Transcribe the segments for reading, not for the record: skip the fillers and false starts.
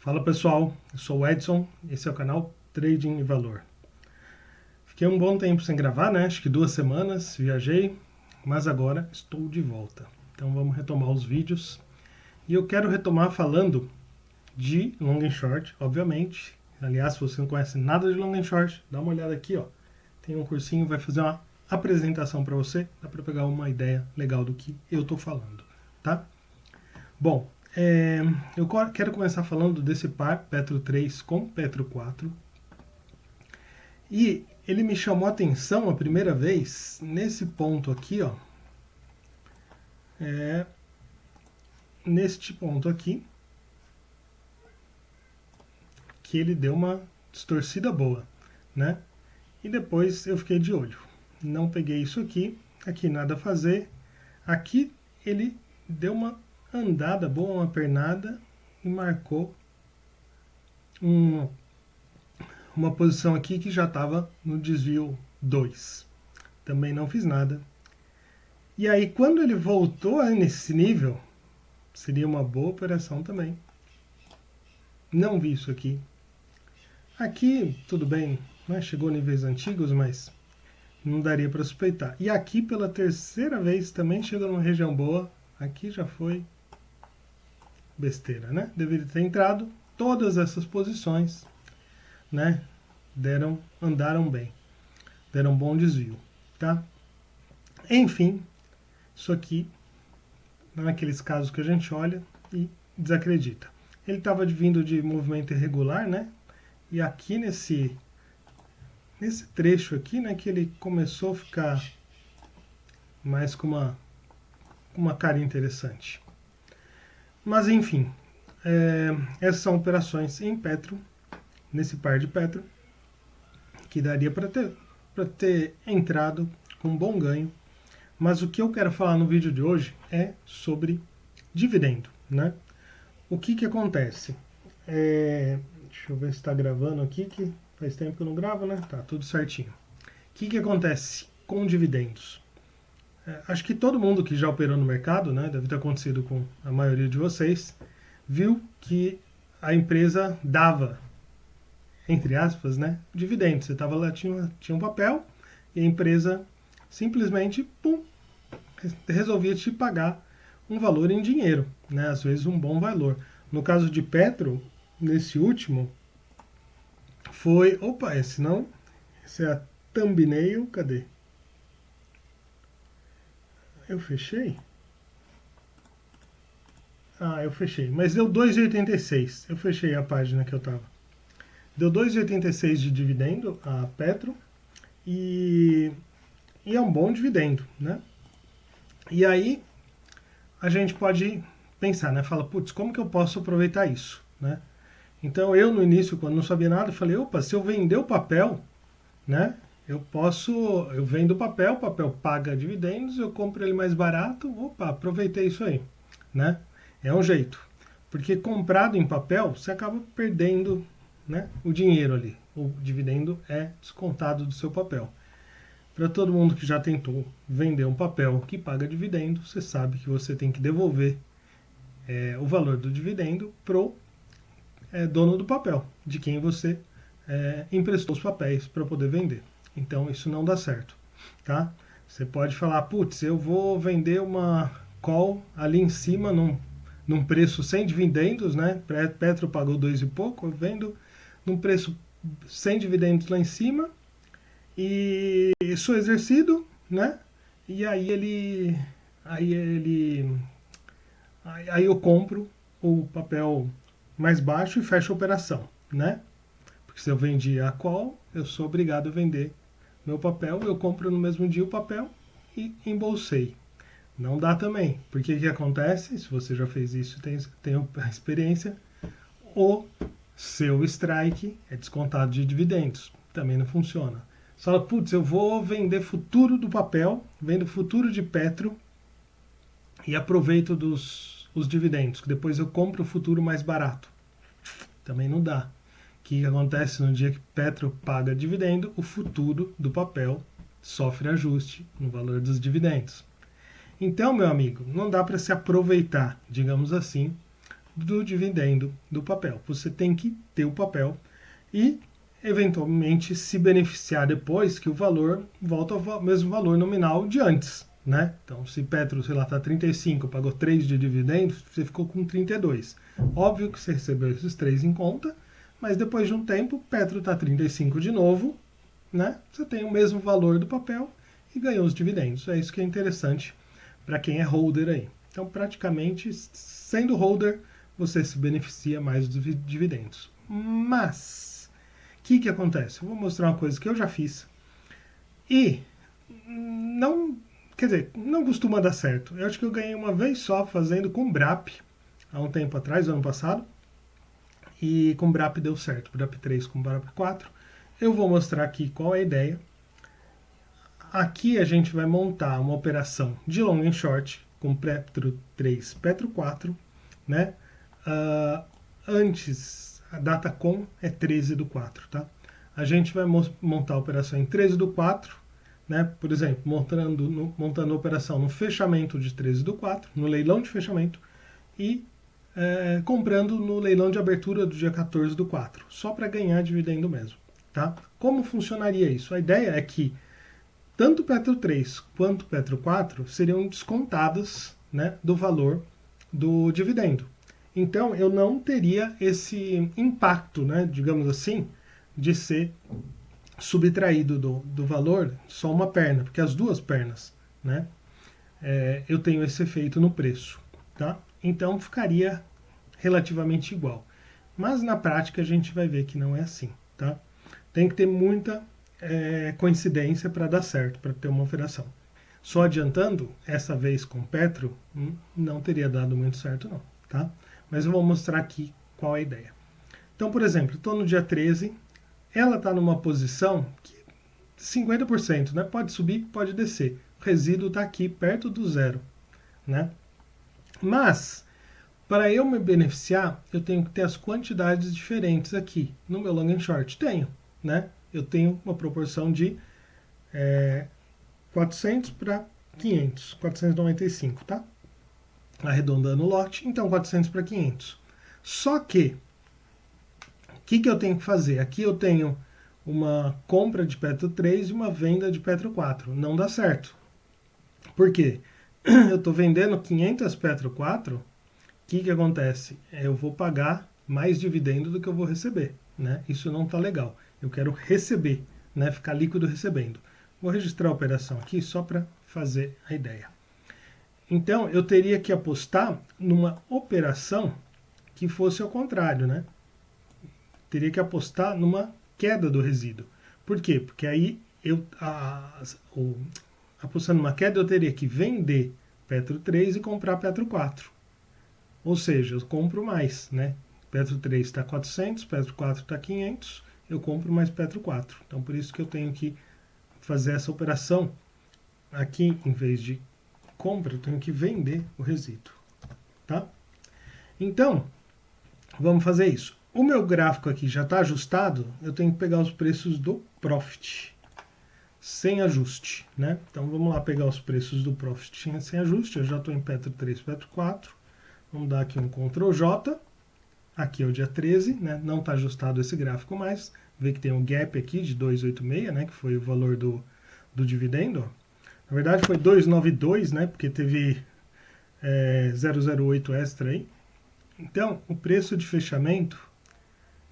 Fala pessoal, eu sou o Edson, esse é o canal Trading e Valor. Fiquei um bom tempo sem gravar, né? Acho que 2 semanas, viajei, mas agora estou de volta. Então vamos retomar os vídeos. E eu quero retomar falando de long and short, obviamente. Aliás, se você não conhece nada de long and short, dá uma olhada aqui, ó. Tem um cursinho, vai fazer uma apresentação para você, dá para pegar uma ideia legal do que eu estou falando, tá? Bom, eu quero começar falando desse par Petro 3 com Petro 4. E ele me chamou a atenção a primeira vez nesse ponto aqui, ó. Neste ponto aqui, que ele deu uma distorcida boa, né? E depois eu fiquei de olho. Não peguei isso aqui, aqui nada a fazer. Aqui ele deu uma andada boa, uma pernada e marcou uma posição aqui que já estava no desvio 2. Também não fiz nada. E aí quando ele voltou nesse nível, seria uma boa operação também. Não vi isso aqui. Aqui, tudo bem, né? Chegou a níveis antigos, mas não daria para suspeitar. E aqui, pela terceira vez, também chegou numa região boa. Aqui já foi besteira, né? Deveria ter entrado. Todas essas posições, né? Andaram bem. Deram um bom desvio, tá? Enfim, isso aqui, naqueles casos que a gente olha e desacredita. Ele estava vindo de movimento irregular, né? E aqui nesse trecho aqui, né, que ele começou a ficar mais com uma cara interessante. Mas enfim, essas são operações em Petro, nesse par de Petro, que daria para ter entrado com um bom ganho. Mas o que eu quero falar no vídeo de hoje é sobre dividendo, né? O que acontece? Deixa eu ver se está gravando aqui, que faz tempo que eu não gravo, né? Tá tudo certinho. O que acontece com dividendos? Acho que todo mundo que já operou no mercado, né, deve ter acontecido com a maioria de vocês, viu que a empresa dava, entre aspas, né, dividendos. Você estava lá, tinha um papel, e a empresa simplesmente, pum, resolvia te pagar um valor em dinheiro, né, às vezes um bom valor. No caso de Petro, nesse último, foi... Opa, esse não. Esse é a thumbnail. Cadê? Eu fechei? Ah, eu fechei. Mas deu 2,86. Eu fechei a página que eu tava. Deu 2,86 de dividendo a Petro. E é um bom dividendo, né? E aí a gente pode pensar, né? Fala, putz, como que eu posso aproveitar isso, né? Então eu no início, quando não sabia nada, falei, opa, se eu vender o papel, né? Eu vendo o papel paga dividendos, eu compro ele mais barato, opa, aproveitei isso aí, né? É um jeito. Porque comprado em papel, você acaba perdendo, né, o dinheiro ali. O dividendo é descontado do seu papel. Para todo mundo que já tentou vender um papel que paga dividendo, você sabe que você tem que devolver o valor do dividendo pro dono do papel, de quem você emprestou os papéis para poder vender. Então isso não dá certo, tá? Você pode falar, putz, eu vou vender uma call ali em cima num preço sem dividendos, né? Petro pagou 2 e pouco, eu vendo num preço sem dividendos lá em cima e sou exercido, né? E aí eu compro o papel mais baixo e fecho a operação, né? Porque se eu vendi a call, eu sou obrigado a vender meu papel, eu compro no mesmo dia o papel e embolsei. Não dá também, porque o que acontece, se você já fez isso e tem a experiência, o seu strike é descontado de dividendos. Também não funciona. Você fala, putz, eu vou vender futuro do papel, vendo futuro de Petro e aproveito os dividendos, que depois eu compro o futuro mais barato. Também não dá. O que acontece no dia que Petro paga dividendo, o futuro do papel sofre ajuste no valor dos dividendos. Então, meu amigo, não dá para se aproveitar, digamos assim, do dividendo do papel. Você tem que ter o papel e, eventualmente, se beneficiar depois que o valor volta ao mesmo valor nominal de antes, né? Então, se Petro, sei lá, está 35, pagou 3 de dividendos, você ficou com 32. Óbvio que você recebeu esses 3 em conta, mas depois de um tempo, Petro está 35 de novo, né? Você tem o mesmo valor do papel e ganhou os dividendos. É isso que é interessante para quem é holder aí. Então, praticamente, sendo holder, você se beneficia mais dos dividendos. Mas, o que acontece? Eu vou mostrar uma coisa que eu já fiz e não, quer dizer, não costuma dar certo. Eu acho que eu ganhei uma vez só fazendo com BRAP, há um tempo atrás, ano passado, e com BRAP deu certo, BRAP 3 com BRAP 4. Eu vou mostrar aqui qual é a ideia. Aqui a gente vai montar uma operação de long and short com Petro 3, Petro 4, né? Antes, a data com é 13 do 4, tá? A gente vai montar a operação em 13 do 4, né? Por exemplo, montando a operação no fechamento de 13 do 4, no leilão de fechamento, e comprando no leilão de abertura do dia 14 do 4, só para ganhar dividendo mesmo, tá? Como funcionaria isso? A ideia é que tanto Petro 3 quanto Petro 4 seriam descontadas, né, do valor do dividendo. Então, eu não teria esse impacto, né, digamos assim, de ser subtraído do valor só uma perna, porque as duas pernas, né, eu tenho esse efeito no preço, tá? Então, ficaria relativamente igual. Mas na prática a gente vai ver que não é assim, tá? Tem que ter muita coincidência para dar certo, para ter uma operação. Só adiantando, essa vez com Petro, não teria dado muito certo não, tá? Mas eu vou mostrar aqui qual é a ideia. Então, por exemplo, estou no dia 13, ela está numa posição que 50%, né? Pode subir, pode descer. O resíduo está aqui perto do zero, né? Mas, para eu me beneficiar, eu tenho que ter as quantidades diferentes aqui. No meu long and short tenho, né? Eu tenho uma proporção de 400 para 500, 495, tá? Arredondando o lote, então 400 para 500. Só que, o que eu tenho que fazer? Aqui eu tenho uma compra de Petro 3 e uma venda de Petro 4. Não dá certo. Por quê? Eu estou vendendo 500 Petro 4, o que acontece? Eu vou pagar mais dividendo do que eu vou receber, né? Isso não está legal. Eu quero receber, né? Ficar líquido recebendo. Vou registrar a operação aqui só para fazer a ideia. Então, eu teria que apostar numa operação que fosse ao contrário, né? Teria que apostar numa queda do resíduo. Por quê? Porque aí, apostando numa queda, eu teria que vender Petro 3 e comprar Petro 4. Ou seja, eu compro mais, né? Petro 3 está 400, Petro 4 está 500, eu compro mais Petro 4. Então, por isso que eu tenho que fazer essa operação. Aqui, em vez de compra, eu tenho que vender o resíduo, tá? Então, vamos fazer isso. O meu gráfico aqui já está ajustado, eu tenho que pegar os preços do Profit, sem ajuste, né? Então, vamos lá pegar os preços do Profit sem ajuste. Eu já estou em Petro 3, Petro 4. Vamos dar aqui um Ctrl J. Aqui é o dia 13, né? Não está ajustado esse gráfico mais. Vê que tem um gap aqui de 286, né? Que foi o valor do dividendo. Na verdade foi 292, né? Porque teve 008 extra aí. Então, o preço de fechamento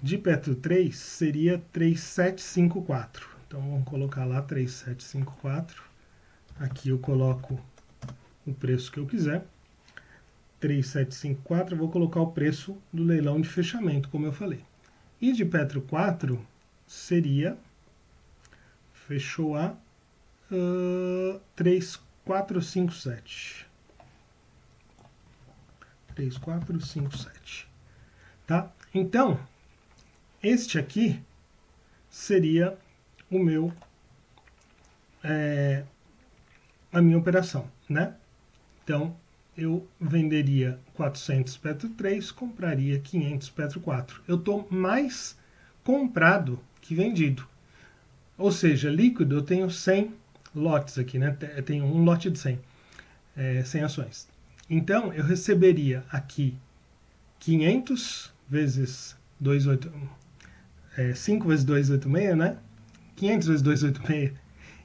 de Petro 3 seria 3754. Então, vamos colocar lá 3754. Aqui eu coloco o preço que eu quiser. 3754, eu vou colocar o preço do leilão de fechamento, como eu falei. E de Petro 4 seria, fechou a 3457. 3457. Tá? Então, este aqui seria o meu a minha operação, né? Então, eu venderia 400 Petro 3, compraria 500 Petro 4. Eu estou mais comprado que vendido. Ou seja, líquido eu tenho 100 lotes aqui, né? Eu tenho um lote de 100 ações. Então, eu receberia aqui 500 vezes 5 vezes 286, né? 500 vezes 286.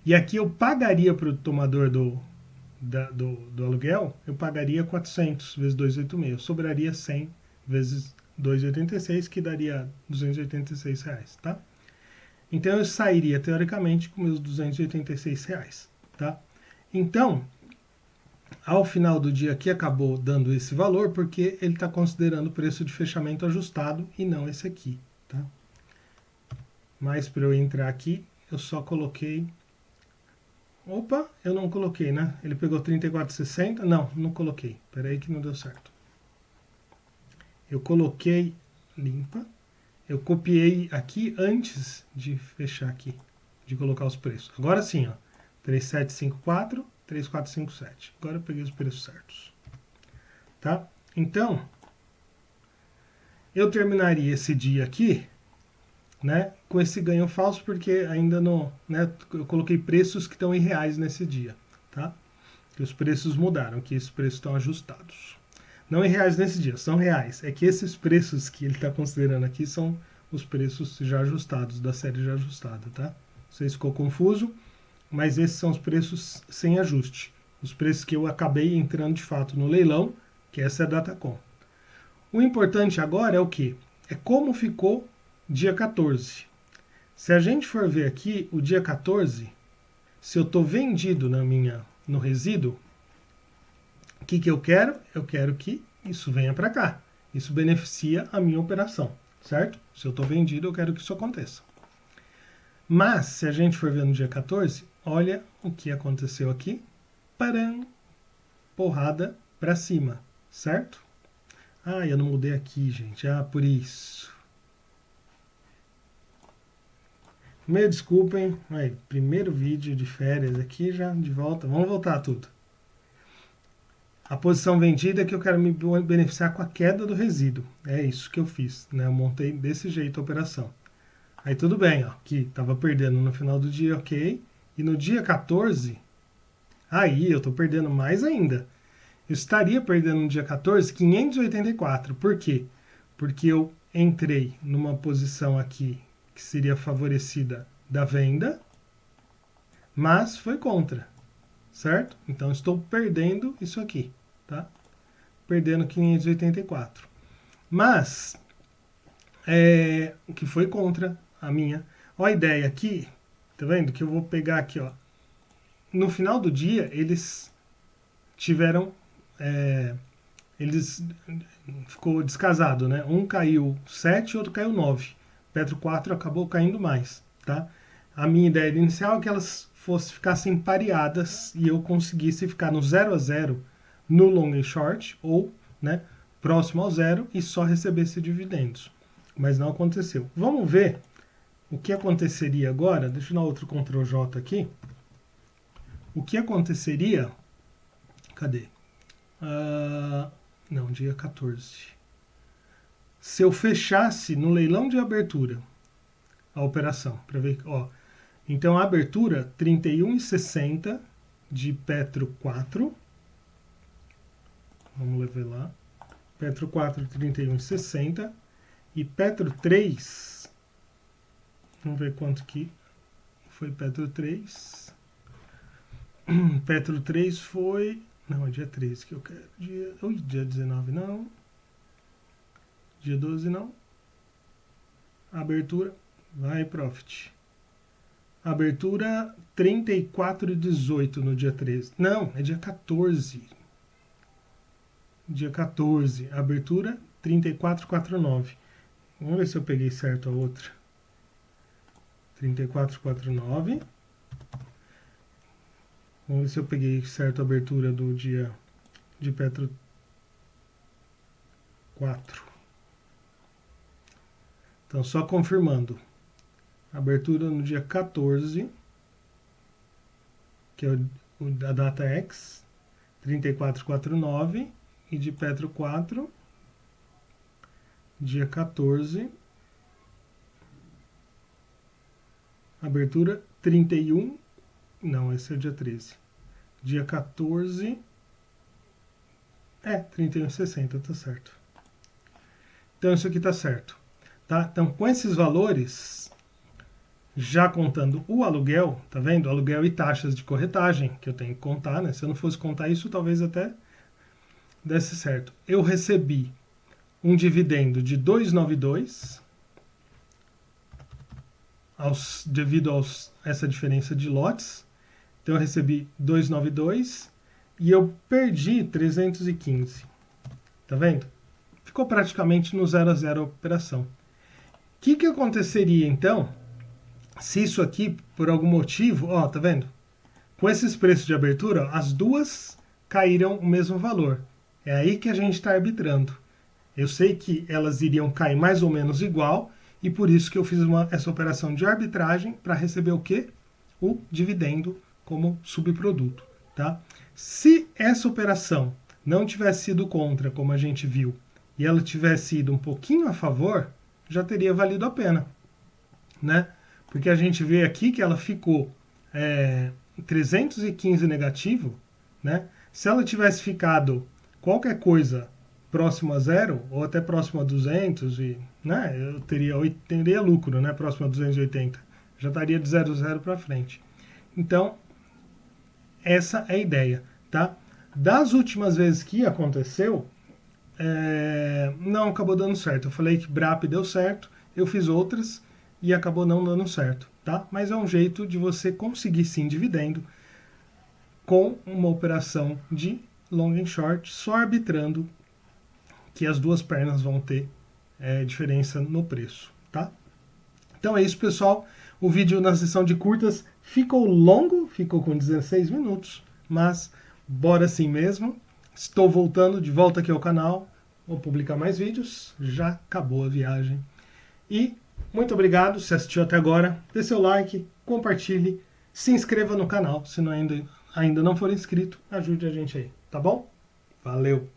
E aqui eu pagaria para o tomador do aluguel, eu pagaria 400 vezes 286. Sobraria 100 vezes 286, que daria 286 reais, tá? Então eu sairia, teoricamente, com meus 286 reais, tá? Então, ao final do dia aqui acabou dando esse valor, porque ele está considerando o preço de fechamento ajustado e não esse aqui, tá? Mas para eu entrar aqui, eu só coloquei... Opa, eu não coloquei, né? Ele pegou 34,60? Não, não coloquei. Espera aí que não deu certo. Eu coloquei limpa. Eu copiei aqui antes de fechar aqui, de colocar os preços. Agora sim, ó. 3754, 3457. Agora eu peguei os preços certos. Tá? Então, eu terminaria esse dia aqui, né, com esse ganho falso, porque ainda não, né, eu coloquei preços que estão irreais nesse dia, tá? Que os preços mudaram, que esses preços estão ajustados. Não irreais nesse dia, são reais. É que esses preços que ele está considerando aqui são os preços já ajustados, da série já ajustada, tá? Não sei se ficou confuso, mas esses são os preços sem ajuste. Os preços que eu acabei entrando de fato no leilão, que essa é a Datacom. O importante agora é o quê? É como ficou dia 14. Se a gente for ver aqui, o dia 14, se eu estou vendido no resíduo, o que eu quero? Eu quero que isso venha para cá. Isso beneficia a minha operação, certo? Se eu estou vendido, eu quero que isso aconteça. Mas, se a gente for ver no dia 14, olha o que aconteceu aqui. Param! Porrada para cima, certo? Ah, eu não mudei aqui, gente. Ah, por isso. Me desculpem. Aí, primeiro vídeo de férias aqui, já de volta. Vamos voltar tudo. A posição vendida é que eu quero me beneficiar com a queda do resíduo. É isso que eu fiz, né? Eu montei desse jeito a operação. Aí tudo bem, ó, que estava perdendo no final do dia, ok. E no dia 14, aí eu estou perdendo mais ainda. Eu estaria perdendo no dia 14 584. Por quê? Porque eu entrei numa posição aqui que seria favorecida da venda, mas foi contra, certo? Então estou perdendo isso aqui, tá? Perdendo 584. Mas, que foi contra a minha. Ó, a ideia aqui, tá vendo? Que eu vou pegar aqui, ó. No final do dia, eles tiveram... ficou descasado, né? Um caiu 7, outro caiu 9. Petro 4 acabou caindo mais, tá? A minha ideia inicial é que elas ficassem pareadas e eu conseguisse ficar no 0 a 0 no long e short, ou, né, próximo ao zero, e só recebesse dividendos. Mas não aconteceu. Vamos ver o que aconteceria agora. Deixa eu dar outro Ctrl J aqui. O que aconteceria... Cadê? Não, dia 14. Se eu fechasse no leilão de abertura a operação, para ver, ó. Então a abertura 31,60 de Petro 4. Vamos ver lá. Petro 4 31,60 e Petro 3. Vamos ver quanto que foi Petro 3. Petro 3 foi, não, é dia 13 que eu quero. Dia 19 não. Dia 12 não. Abertura, vai Profit. Abertura 34,18 no dia 13. Não, é dia 14. Dia 14. Abertura 34,49. Vamos ver se eu peguei certo a outra. 34,49. Vamos ver se eu peguei certo a abertura do dia de Petro 4. Então, só confirmando. Abertura no dia 14, que é a data X, 34,49. E de Petro 4, dia 14. Abertura 31. Não, esse é o dia 13. Dia 14. 31,60, tá certo. Então isso aqui está certo. Tá? Então com esses valores, já contando o aluguel, tá vendo? Aluguel e taxas de corretagem, que eu tenho que contar, né? Se eu não fosse contar isso, talvez até desse certo. Eu recebi um dividendo de 292, devido a essa diferença de lotes. Então eu recebi 292 e eu perdi 315. Tá vendo? Ficou praticamente no 0 a 0 a operação. O que aconteceria então se isso aqui, por algum motivo, ó, tá vendo? Com esses preços de abertura, as duas caíram o mesmo valor. É aí que a gente está arbitrando. Eu sei que elas iriam cair mais ou menos igual, e por isso que eu fiz essa operação de arbitragem para receber o quê? O dividendo como subproduto. Tá? Se essa operação não tivesse sido contra, como a gente viu, e ela tivesse ido um pouquinho a favor, já teria valido a pena. Né? Porque a gente vê aqui que ela ficou 315 negativo, né? Se ela tivesse ficado qualquer coisa próximo a zero, ou até próximo a 200, né? Eu teria lucro, né? Próximo a 280. Já estaria de 0 a 0 para frente. Então, essa é a ideia. Tá? Das últimas vezes que aconteceu, não acabou dando certo. Eu falei que BRAP deu certo, eu fiz outras e acabou não dando certo, tá? Mas é um jeito de você conseguir sim dividendo com uma operação de long and short, só arbitrando que as duas pernas vão ter diferença no preço, tá? Então é isso, pessoal. O vídeo na sessão de curtas ficou longo, ficou com 16 minutos, mas bora assim mesmo. Estou voltando de volta aqui ao canal, vou publicar mais vídeos, já acabou a viagem. E muito obrigado se assistiu até agora, dê seu like, compartilhe, se inscreva no canal, se ainda não for inscrito, ajude a gente aí, tá bom? Valeu!